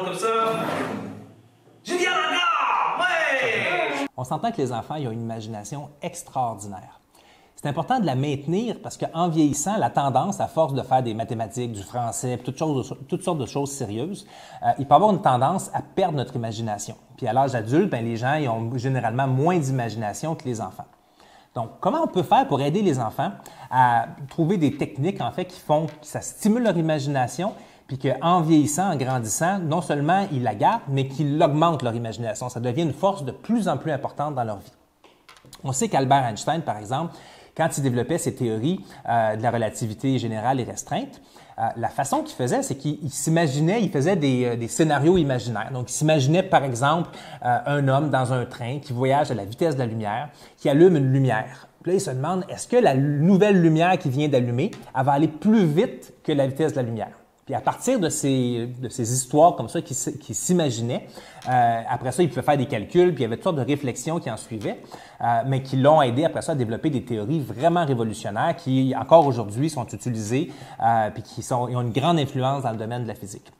genre comme ça. Julien encore! Ouais! On s'entend que les enfants ils ont une imagination extraordinaire. C'est important de la maintenir parce qu'en vieillissant, la tendance, à force de faire des mathématiques, du français, toutes sortes de choses sérieuses, il peut y avoir une tendance à perdre notre imagination. Puis à l'âge adulte, ben, les gens ils ont généralement moins d'imagination que les enfants. Donc, comment on peut faire pour aider les enfants à trouver des techniques en fait qui font que ça stimule leur imagination, puis qu'en vieillissant, en grandissant, non seulement ils la gardent, mais qu'ils augmentent leur imagination. Ça devient une force de plus en plus importante dans leur vie. On sait qu'Albert Einstein, par exemple, quand il développait ses théories de la relativité générale et restreinte, la façon qu'il faisait, c'est qu'il s'imaginait, il faisait des scénarios imaginaires. Donc, il s'imaginait, par exemple, un homme dans un train qui voyage à la vitesse de la lumière, qui allume une lumière. Puis là, il se demande, est-ce que la nouvelle lumière qu'il vient d'allumer, elle va aller plus vite que la vitesse de la lumière? Puis à partir de ces histoires comme ça qu'il s'imaginait, après ça, il pouvait faire des calculs, puis il y avait toutes sortes de réflexions qui en suivaient, mais qui l'ont aidé après ça à développer des théories vraiment révolutionnaires qui, encore aujourd'hui, sont utilisées puis ils ont une grande influence dans le domaine de la physique.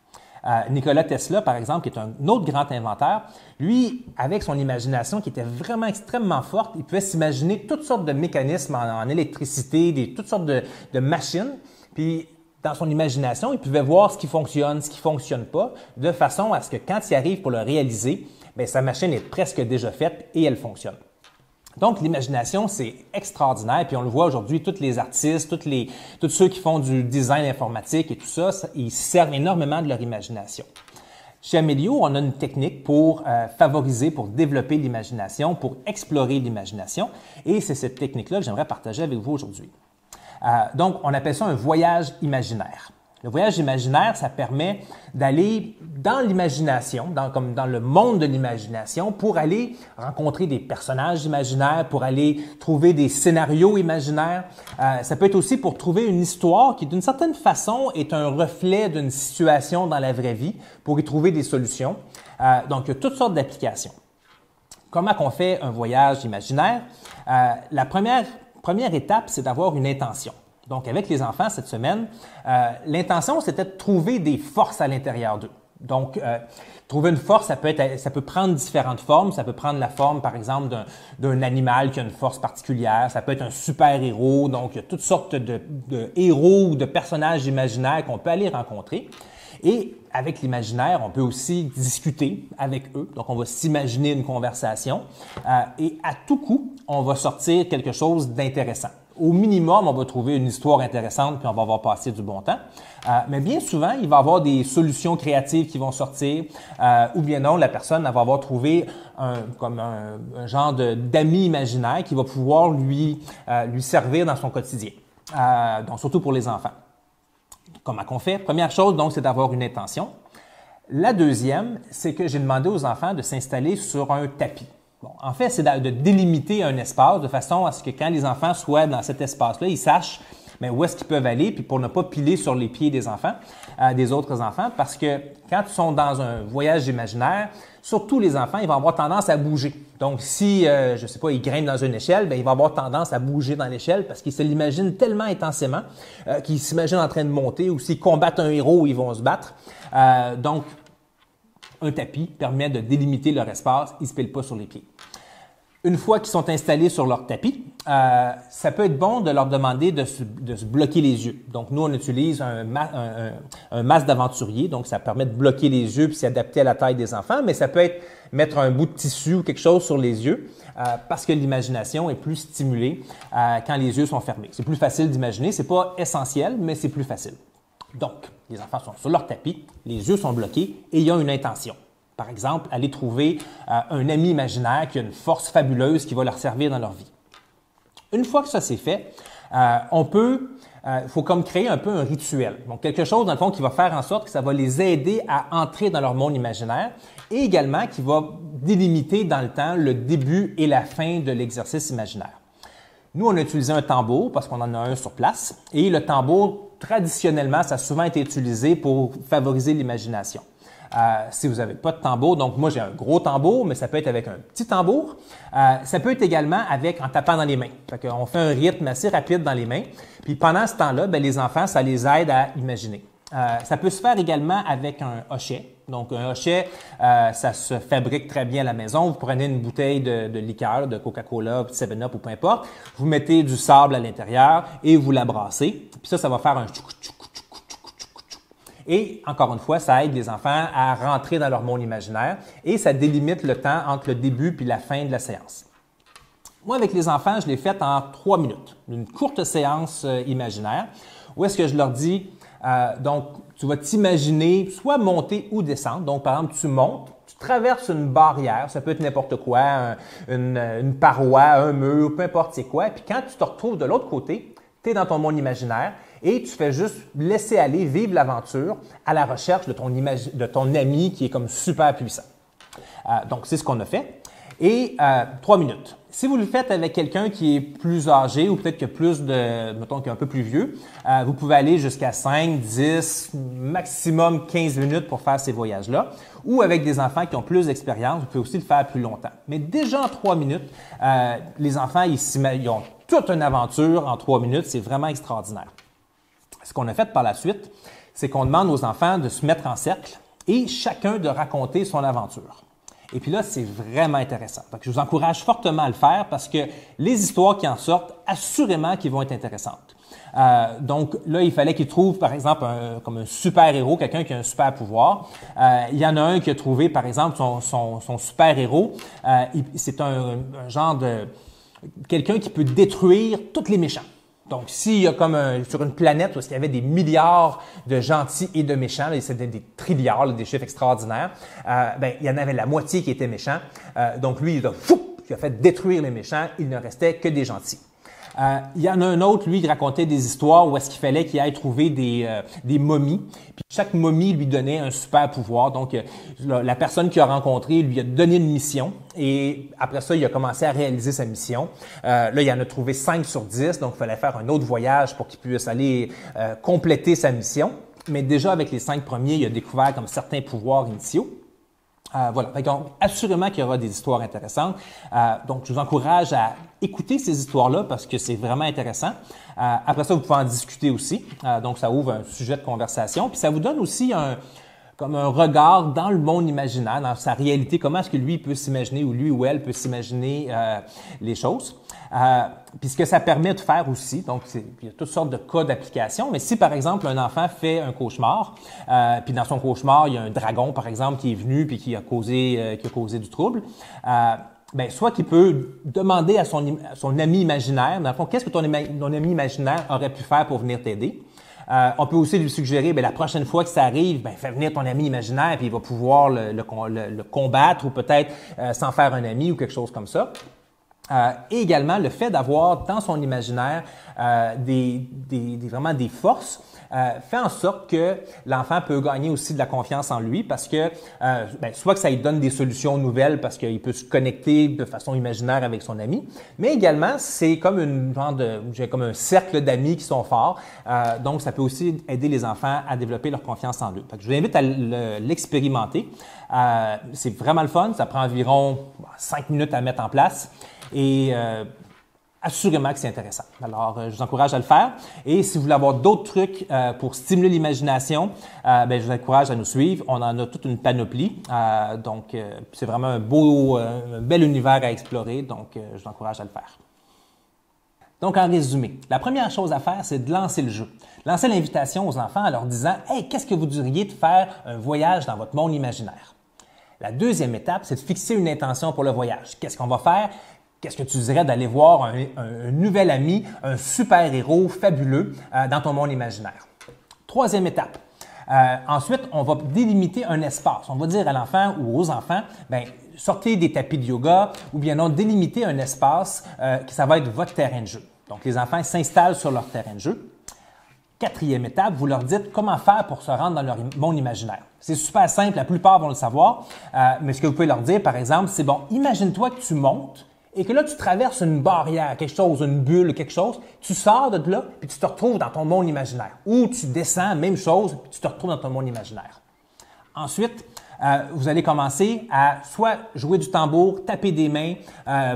Nikola Tesla, par exemple, qui est un autre grand inventeur, lui, avec son imagination qui était vraiment extrêmement forte, il pouvait s'imaginer toutes sortes de mécanismes en électricité, toutes sortes de machines, puis dans son imagination, il pouvait voir ce qui fonctionne, ce qui fonctionne pas, de façon à ce que quand il arrive pour le réaliser, bien, sa machine est presque déjà faite et elle fonctionne. Donc, l'imagination, c'est extraordinaire. Puis on le voit aujourd'hui, tous les artistes, tous ceux qui font du design informatique et tout ça, ils servent énormément de leur imagination. Chez Amelio, on a une technique pour favoriser, pour développer l'imagination, pour explorer l'imagination. Et c'est cette technique-là que j'aimerais partager avec vous aujourd'hui. Donc, on appelle ça un voyage imaginaire. Le voyage imaginaire, ça permet d'aller dans l'imagination, comme dans le monde de l'imagination, pour aller rencontrer des personnages imaginaires, pour aller trouver des scénarios imaginaires. Ça peut être aussi pour trouver une histoire qui, d'une certaine façon, est un reflet d'une situation dans la vraie vie, pour y trouver des solutions. Donc, il y a toutes sortes d'applications. Comment on fait un voyage imaginaire? La première étape, c'est d'avoir une intention. Donc, avec les enfants cette semaine, l'intention, c'était de trouver des forces à l'intérieur d'eux. Donc, trouver une force, ça peut prendre différentes formes. Ça peut prendre la forme, par exemple, d'un animal qui a une force particulière. Ça peut être un super-héros. Donc, il y a toutes sortes de héros ou de personnages imaginaires qu'on peut aller rencontrer. Et avec l'imaginaire, on peut aussi discuter avec eux. Donc, on va s'imaginer une conversation et à tout coup, on va sortir quelque chose d'intéressant. Au minimum, on va trouver une histoire intéressante puis on va avoir passé du bon temps. Mais bien souvent, il va y avoir des solutions créatives qui vont sortir ou bien non, la personne elle va avoir trouvé un genre d'ami imaginaire qui va pouvoir lui servir dans son quotidien. Donc, surtout pour les enfants. Comment qu'on fait? Première chose, donc, c'est d'avoir une intention. La deuxième, c'est que j'ai demandé aux enfants de s'installer sur un tapis. Bon, en fait, c'est de délimiter un espace de façon à ce que quand les enfants soient dans cet espace-là, ils sachent où est-ce qu'ils peuvent aller, puis pour ne pas piler sur les pieds des enfants, des autres enfants, parce que quand ils sont dans un voyage imaginaire, surtout les enfants, ils vont avoir tendance à bouger. Donc, si, je sais pas, ils grimpent dans une échelle, ils vont avoir tendance à bouger dans l'échelle parce qu'ils se l'imaginent tellement intensément qu'ils s'imaginent en train de monter ou s'ils combattent un héros, ils vont se battre. Donc, un tapis permet de délimiter leur espace, ils ne se pilent pas sur les pieds. Une fois qu'ils sont installés sur leur tapis, ça peut être bon de leur demander de se bloquer les yeux. Donc, nous, on utilise un masque d'aventurier. Donc, ça permet de bloquer les yeux puis s'adapter à la taille des enfants. Mais ça peut être mettre un bout de tissu ou quelque chose sur les yeux parce que l'imagination est plus stimulée quand les yeux sont fermés. C'est plus facile d'imaginer. C'est pas essentiel, mais c'est plus facile. Donc, les enfants sont sur leur tapis, les yeux sont bloqués et il y a une intention. Par exemple, aller trouver un ami imaginaire qui a une force fabuleuse qui va leur servir dans leur vie. Une fois que ça c'est fait, il faut comme créer un peu un rituel. Donc, quelque chose, dans le fond, qui va faire en sorte que ça va les aider à entrer dans leur monde imaginaire et également qui va délimiter dans le temps le début et la fin de l'exercice imaginaire. Nous, on a utilisé un tambour parce qu'on en a un sur place et le tambour, traditionnellement, ça a souvent été utilisé pour favoriser l'imagination. Si vous n'avez pas de tambour, donc moi j'ai un gros tambour, mais ça peut être avec un petit tambour. Ça peut être également en tapant dans les mains. Fait qu'on fait un rythme assez rapide dans les mains. Puis pendant ce temps-là, les enfants, ça les aide à imaginer. Ça peut se faire également avec un hochet. Donc, un hochet, ça se fabrique très bien à la maison. Vous prenez une bouteille de liqueur, de Coca-Cola, 7-Up ou peu importe. Vous mettez du sable à l'intérieur et vous la brassez. Puis ça va faire un tchouc, tchouc, tchouc, tchouc, tchouc, tchouc. Et encore une fois, ça aide les enfants à rentrer dans leur monde imaginaire et ça délimite le temps entre le début puis la fin de la séance. Moi, avec les enfants, je l'ai fait en 3 minutes. Une courte séance imaginaire où est-ce que je leur dis, donc, tu vas t'imaginer soit monter ou descendre. Donc, par exemple, tu montes, tu traverses une barrière, ça peut être n'importe quoi, une paroi, un mur, peu importe c'est quoi. Puis quand tu te retrouves de l'autre côté, tu es dans ton monde imaginaire et tu fais juste laisser aller, vivre l'aventure à la recherche de ton ami qui est comme super puissant. Donc, c'est ce qu'on a fait. Et 3 minutes. Si vous le faites avec quelqu'un qui est plus âgé ou peut-être mettons, qui est un peu plus vieux, vous pouvez aller jusqu'à 5, 10, maximum 15 minutes pour faire ces voyages-là. Ou avec des enfants qui ont plus d'expérience, vous pouvez aussi le faire plus longtemps. Mais déjà en 3 minutes, les enfants, ils ont toute une aventure en 3 minutes. C'est vraiment extraordinaire. Ce qu'on a fait par la suite, c'est qu'on demande aux enfants de se mettre en cercle et chacun de raconter son aventure. Et puis là, c'est vraiment intéressant. Donc, je vous encourage fortement à le faire parce que les histoires qui en sortent, assurément qu'ils vont être intéressantes. Donc là, il fallait qu'ils trouvent, par exemple, comme un super-héros, quelqu'un qui a un super pouvoir. Il y en a un qui a trouvé, par exemple, son super-héros. C'est un genre de quelqu'un qui peut détruire tous les méchants. Donc, s'il y a comme sur une planète où il y avait des milliards de gentils et de méchants, c'était des trilliards, des chiffres extraordinaires, il y en avait la moitié qui étaient méchants. Donc, lui, il a fait détruire les méchants, il ne restait que des gentils. Il y en a un autre, lui, qui racontait des histoires où est-ce qu'il fallait qu'il aille trouver des momies. Puis chaque momie lui donnait un super pouvoir. Donc, la personne qu'il a rencontrée lui a donné une mission. Et après ça, il a commencé à réaliser sa mission. Là, il en a trouvé 5 sur 10. Donc, il fallait faire un autre voyage pour qu'il puisse aller compléter sa mission. Mais déjà, avec les 5 premiers, il a découvert comme certains pouvoirs initiaux. Voilà. Donc, assurément qu'il y aura des histoires intéressantes. Donc, je vous encourage à écouter ces histoires-là parce que c'est vraiment intéressant. Après ça, vous pouvez en discuter aussi. Donc, ça ouvre un sujet de conversation. Puis, ça vous donne aussi comme un regard dans le monde imaginaire, dans sa réalité. Comment est-ce que lui peut s'imaginer ou lui ou elle peut s'imaginer les choses. Puis ce que ça permet de faire aussi, donc il y a toutes sortes de cas d'application, mais si par exemple un enfant fait un cauchemar, puis dans son cauchemar il y a un dragon par exemple qui est venu puis qui a causé du trouble, soit qu'il peut demander à son ami imaginaire, dans le fond, qu'est-ce que ton ami imaginaire aurait pu faire pour venir t'aider. On peut aussi lui suggérer, la prochaine fois que ça arrive, fais venir ton ami imaginaire puis il va pouvoir le combattre ou peut-être s'en faire un ami ou quelque chose comme ça. Et également, le fait d'avoir dans son imaginaire vraiment des forces fait en sorte que l'enfant peut gagner aussi de la confiance en lui parce que soit que ça lui donne des solutions nouvelles parce qu'il peut se connecter de façon imaginaire avec son ami, mais également c'est comme comme un cercle d'amis qui sont forts. Donc, ça peut aussi aider les enfants à développer leur confiance en eux. Fait que je vous invite à l'expérimenter. C'est vraiment le fun. Ça prend environ 5 minutes à mettre en place. Et assurément que c'est intéressant. Alors, je vous encourage à le faire. Et si vous voulez avoir d'autres trucs pour stimuler l'imagination, je vous encourage à nous suivre. On en a toute une panoplie. Donc, c'est vraiment un bel univers à explorer. Donc, je vous encourage à le faire. Donc, en résumé, la première chose à faire, c'est de lancer le jeu. Lancer l'invitation aux enfants en leur disant « Hey, qu'est-ce que vous diriez de faire un voyage dans votre monde imaginaire? » La deuxième étape, c'est de fixer une intention pour le voyage. Qu'est-ce qu'on va faire? Qu'est-ce que tu dirais d'aller voir un nouvel ami, un super-héros fabuleux dans ton monde imaginaire? Troisième étape. Ensuite, on va délimiter un espace. On va dire à l'enfant ou aux enfants, sortez des tapis de yoga ou bien non, délimiter un espace qui ça va être votre terrain de jeu. Donc, les enfants s'installent sur leur terrain de jeu. Quatrième étape, vous leur dites comment faire pour se rendre dans leur monde imaginaire. C'est super simple, la plupart vont le savoir, mais ce que vous pouvez leur dire, par exemple, c'est imagine-toi que tu montes et que là, tu traverses une barrière, quelque chose, une bulle, quelque chose, tu sors de là, puis tu te retrouves dans ton monde imaginaire. Ou tu descends, même chose, puis tu te retrouves dans ton monde imaginaire. Ensuite, vous allez commencer à soit jouer du tambour, taper des mains,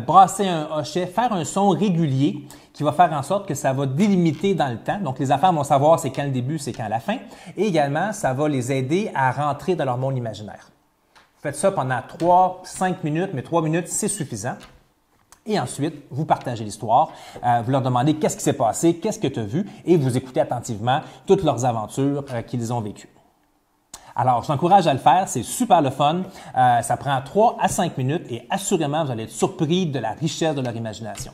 brasser un hochet, faire un son régulier qui va faire en sorte que ça va délimiter dans le temps. Donc, les enfants vont savoir c'est quand le début, c'est quand la fin. Et également, ça va les aider à rentrer dans leur monde imaginaire. Faites ça pendant 3-5 minutes, mais 3 minutes, c'est suffisant. Et ensuite, vous partagez l'histoire, vous leur demandez qu'est-ce qui s'est passé, qu'est-ce que tu as vu, et vous écoutez attentivement toutes leurs aventures qu'ils ont vécues. Alors, je t'encourage à le faire, c'est super le fun. Ça prend 3 à 5 minutes et assurément, vous allez être surpris de la richesse de leur imagination.